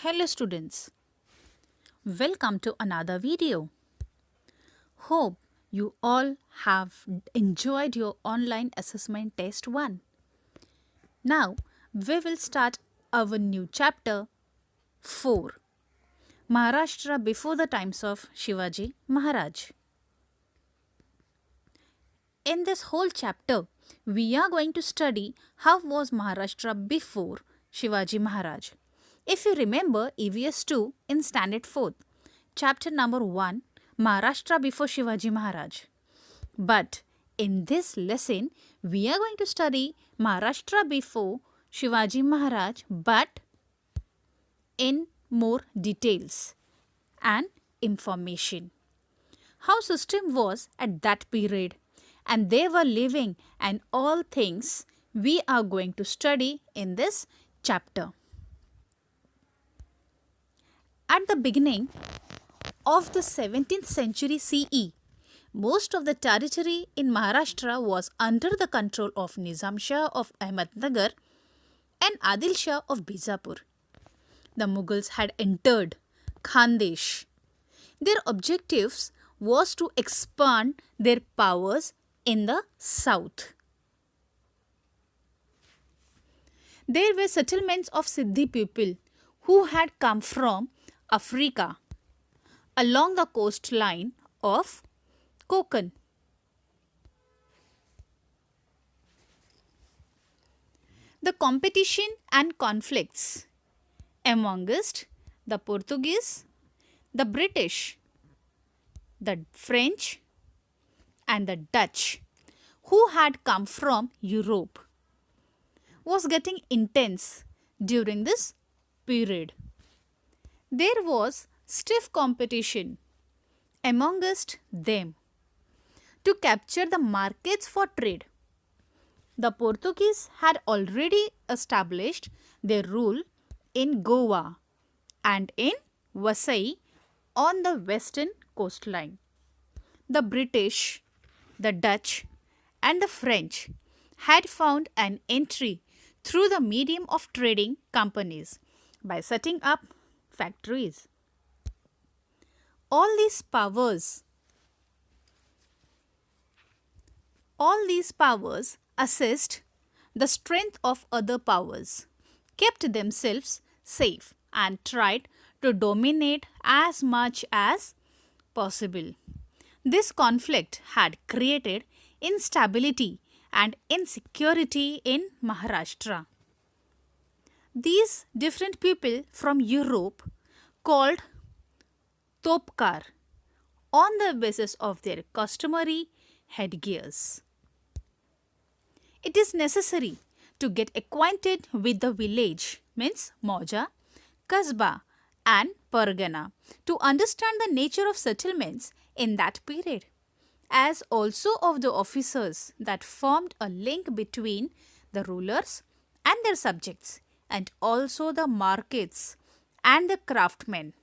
Hello students, welcome to another video. Hope you all have enjoyed your online assessment test 1. Now we will start our new chapter 4, Maharashtra before the times of Shivaji Maharaj. In this whole chapter, we are going to study how was Maharashtra before Shivaji Maharaj. If you remember EVS 2 in standard 4th, chapter number 1, Maharashtra before Shivaji Maharaj. But in this lesson, we are going to study Maharashtra before Shivaji Maharaj but in more details and information. How system was at that period and they were living and all things we are going to study in this chapter. At the beginning of the 17th century CE, most of the territory in Maharashtra was under the control of Nizam Shah of Ahmednagar and Adil Shah of Bijapur. The Mughals had entered Khandesh. Their objectives was to expand their powers in the south. There were settlements of Siddhi people who had come from Africa along the coastline of Konkan. The competition and conflicts amongst the Portuguese, the British, the French, and the Dutch, who had come from Europe, was getting intense during this period. There was stiff competition amongst them to capture the markets for trade. The Portuguese had already established their rule in Goa and in Vasai on the western coastline. The British, the Dutch, and the French had found an entry through the medium of trading companies by setting up factories. All these powers assessed the strength of other powers, kept themselves safe, and tried to dominate as much as possible. This conflict had created instability and insecurity in Maharashtra. These different people from Europe called Topkar on the basis of their customary headgears. It is necessary to get acquainted with the village, means Moja, Kasbah, and Pargana to understand the nature of settlements in that period, as also of the officers that formed a link between the rulers and their subjects, and also the markets and the craftsmen.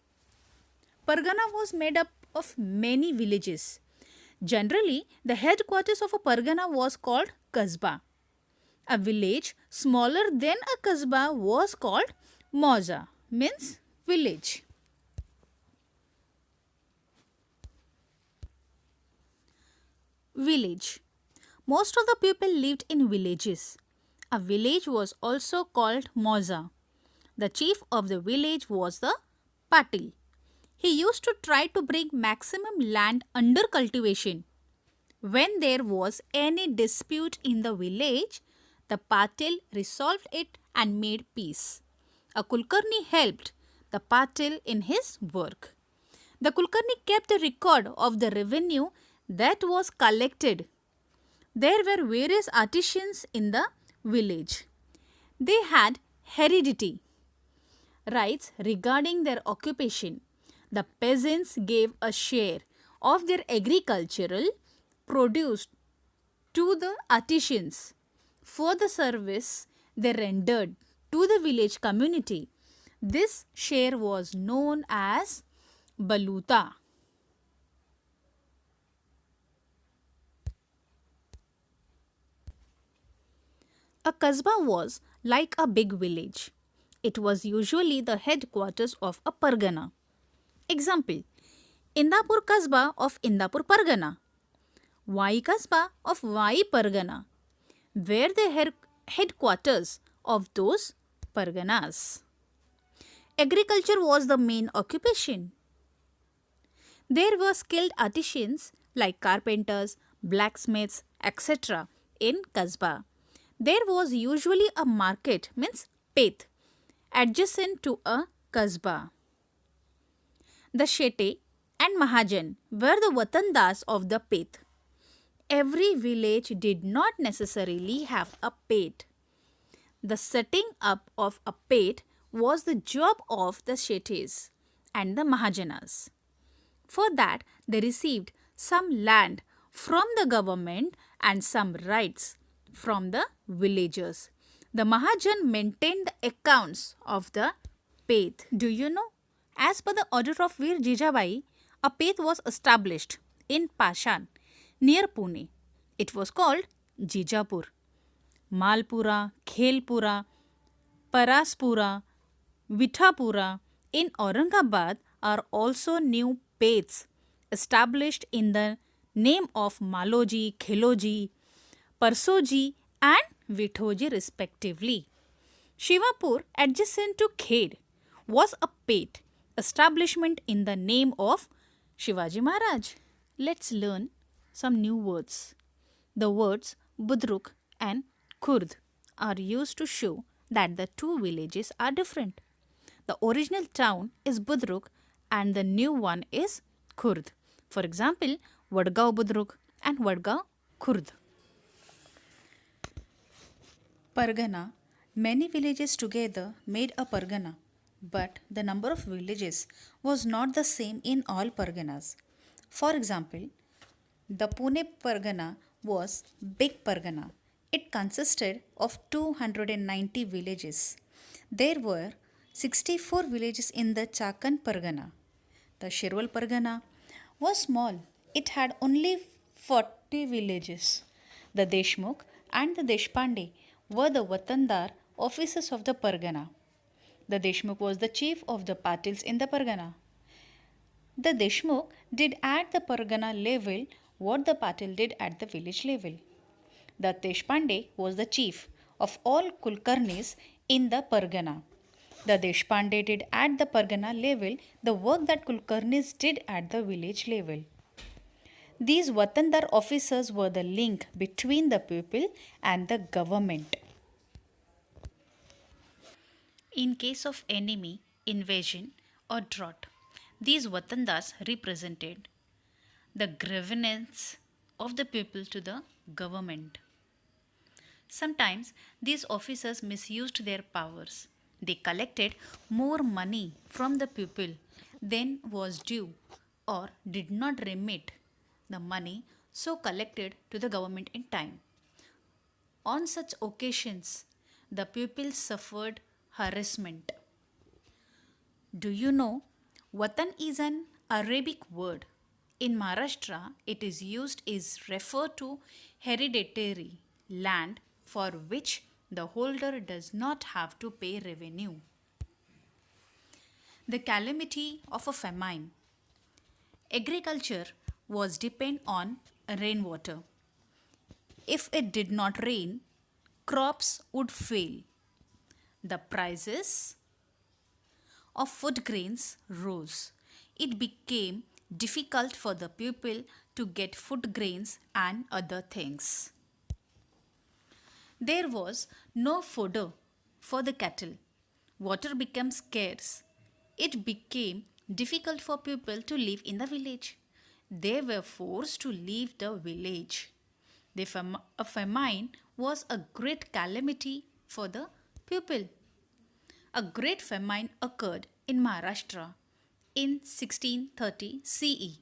Pargana was made up of many villages. Generally, the headquarters of a Pargana was called Kasbah. A village smaller than a Kasbah was called Moza, means village. Village. Most of the people lived in villages. A village was also called Moza. The chief of the village was the Patil. He used to try to bring maximum land under cultivation. When there was any dispute in the village, the Patil resolved it and made peace. A Kulkarni helped the Patil in his work. The Kulkarni kept a record of the revenue that was collected. There were various artisans in the village. They had heredity rights regarding their occupation. The peasants gave a share of their agricultural produce to the artisans for the service they rendered to the village community. This share was known as Baluta. A kasbah was like a big village. It was usually the headquarters of a pargana. Example: Indapur Kasbah of Indapur Pargana, Vai Kasbah of Vai Pargana were the headquarters of those parganas. Agriculture was the main occupation. There were skilled artisans like carpenters, blacksmiths, etc. in Kasbah. There was usually a market, means peth, adjacent to a Kasbah. The Shete and Mahajan were the Watandas of the peth. Every village did not necessarily have a peth. The setting up of a peth was the job of the Shetes and the Mahajanas. For that, they received some land from the government and some rights from the villagers. The Mahajan maintained the accounts of the peth. Do you know? As per the order of Veer Jijabai, a peth was established in Pashan near Pune. It was called Jijapur. Malpura, Khelpura, Paraspura, Vithapura in Aurangabad are also new peths established in the name of Maloji, Khiloji, Parsoji and Vithoji respectively. Shivapur, adjacent to Khed, was a peth establishment in the name of Shivaji Maharaj. Let's learn some new words. The words Budruk and Kurd are used to show that the two villages are different. The original town is Budruk and the new one is Kurd. For example, Vadgaon Budruk and Vadgaon Kurd. Pargana. Many villages together made a pargana, but the number of villages was not the same in all parganas. For example, the Pune Pargana was Big Pargana. It consisted of 290 villages. There were 64 villages in the Chakan Pargana. The Shirwal Pargana was small. It had only 40 villages. The Deshmukh and the Deshpande were the Watandar officers of the Pargana. The Deshmukh was the chief of the Patils in the Pargana. The Deshmukh did at the Pargana level what the Patil did at the village level. The Deshpande was the chief of all Kulkarnis in the Pargana. The Deshpande did at the Pargana level the work that Kulkarnis did at the village level. These Watandar officers were the link between the people and the government. In case of enemy, invasion, or drought, these Watandas represented the grievance of the people to the government. Sometimes these officers misused their powers. They collected more money from the people than was due or did not remit the money so collected to the government in time. On such occasions, the people suffered harassment. Do you know Watan is an Arabic word. In Maharashtra, it is used is refer to hereditary land for which the holder does not have to pay revenue. The calamity of a famine. Agriculture was depend on rainwater. If it did not rain, crops would fail. The prices of food grains rose. It became difficult for the people to get food grains and other things. There was no fodder for the cattle. Water became scarce. It became difficult for people to live in the village. They were forced to leave the village. A famine was a great calamity for the people. A great famine occurred in Maharashtra in 1630 CE.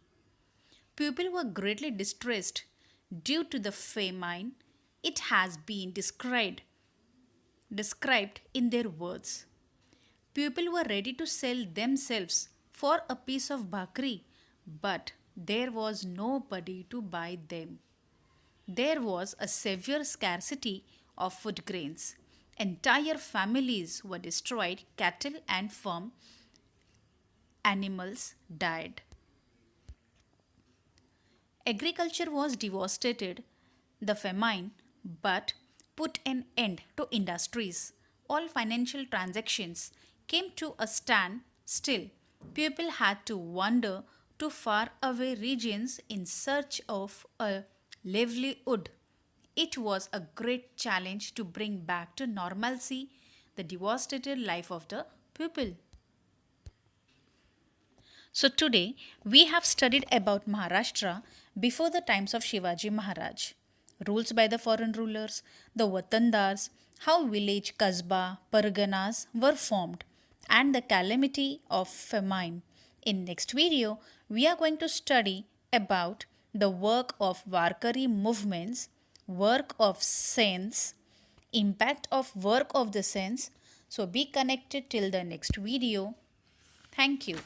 People were greatly distressed due to the famine. It has been described in their words. People were ready to sell themselves for a piece of bhakri, but there was nobody to buy them. There was a severe scarcity of food grains. Entire families were destroyed, cattle and farm animals died. Agriculture was devastated, the famine, but put an end to industries. All financial transactions came to a standstill. People had to wander to far away regions in search of a livelihood. It was a great challenge to bring back to normalcy the devastated life of the people. So today we have studied about Maharashtra before the times of Shivaji Maharaj, rules by the foreign rulers, the Watandars, how village, kasbah, parganas were formed, and the calamity of famine. In next video, we are going to study about the work of Warkari movements, work of saints, impact of work of the saints. So be connected till the next video. Thank you.